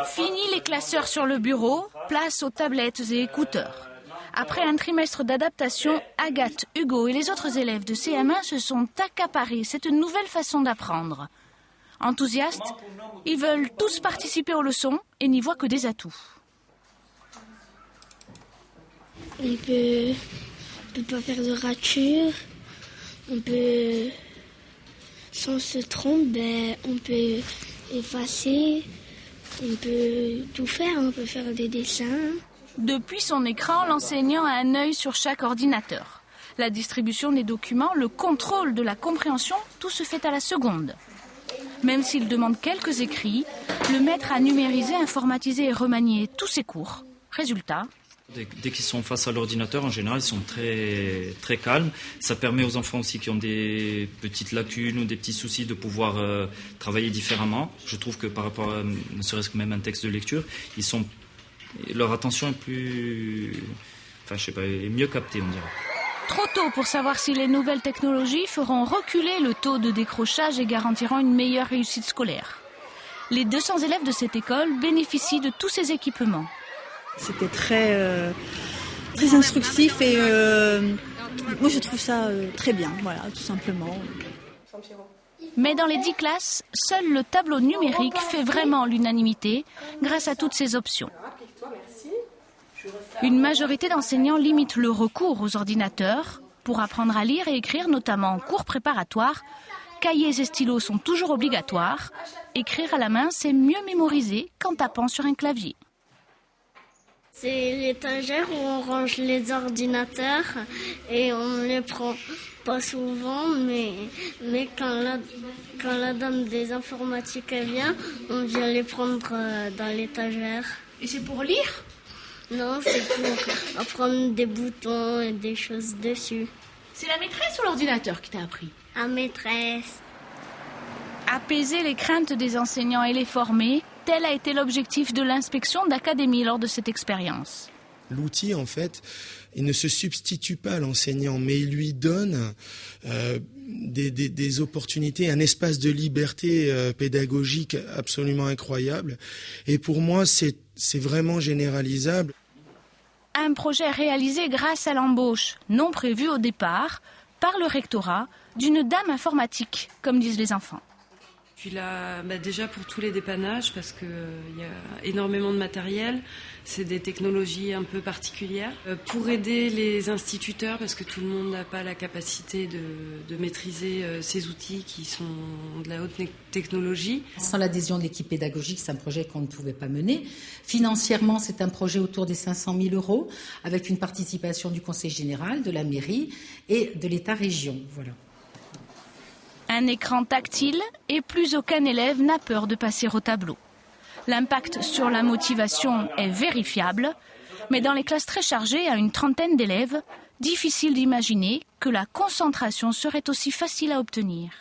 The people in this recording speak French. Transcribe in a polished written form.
Fini les classeurs sur le bureau, place aux tablettes et écouteurs. Après un trimestre d'adaptation, Agathe, Hugo et les autres élèves de CM1 se sont accaparés cette nouvelle façon d'apprendre. Enthousiastes, ils veulent tous participer aux leçons et n'y voient que des atouts. On peut pas faire de rature, on peut, si on se trompe, on peut effacer, on peut tout faire, on peut faire des dessins. Depuis son écran, l'enseignant a un œil sur chaque ordinateur. La distribution des documents, le contrôle de la compréhension, tout se fait à la seconde. Même s'il demande quelques écrits, le maître a numérisé, informatisé et remanié tous ses cours. Résultat. Dès qu'ils sont face à l'ordinateur, en général, ils sont très, très calmes. Ça permet aux enfants aussi qui ont des petites lacunes ou des petits soucis de pouvoir travailler différemment. Je trouve que par rapport à, ne serait-ce que même un texte de lecture, leur attention est est mieux captée, on dirait. Trop tôt pour savoir si les nouvelles technologies feront reculer le taux de décrochage et garantiront une meilleure réussite scolaire. Les 200 élèves de cette école bénéficient de tous ces équipements. C'était très instructif et moi je trouve ça très bien, voilà, tout simplement. Mais dans les 10 classes, seul le tableau numérique fait vraiment l'unanimité grâce à toutes ces options. Une majorité d'enseignants limite le recours aux ordinateurs pour apprendre à lire et écrire, notamment en cours préparatoire. Cahiers et stylos sont toujours obligatoires. Écrire à la main, c'est mieux mémoriser qu'en tapant sur un clavier. C'est l'étagère où on range les ordinateurs et on ne les prend pas souvent, mais quand la dame des informatiques vient, on vient les prendre dans l'étagère. Et c'est pour lire ? Non, c'est pour apprendre des boutons et des choses dessus. C'est la maîtresse ou l'ordinateur qui t'a appris ? La maîtresse. Apaiser les craintes des enseignants et les former, tel a été l'objectif de l'inspection d'Académie lors de cette expérience. L'outil, en fait, il ne se substitue pas à l'enseignant, mais il lui donne des opportunités, un espace de liberté pédagogique absolument incroyable. Et pour moi, c'est vraiment généralisable. Un projet réalisé grâce à l'embauche, non prévue au départ, par le rectorat, d'une dame informatique, comme disent les enfants. Je suis là déjà pour tous les dépannages parce qu'il y a énormément de matériel, c'est des technologies un peu particulières. Pour aider les instituteurs parce que tout le monde n'a pas la capacité de maîtriser ces outils qui sont de la haute technologie. Sans l'adhésion de l'équipe pédagogique, c'est un projet qu'on ne pouvait pas mener. Financièrement, c'est un projet autour des 500 000 € avec une participation du Conseil général, de la mairie et de l'État-région. Voilà. Un écran tactile et plus aucun élève n'a peur de passer au tableau. L'impact sur la motivation est vérifiable, mais dans les classes très chargées, à une trentaine d'élèves, difficile d'imaginer que la concentration serait aussi facile à obtenir.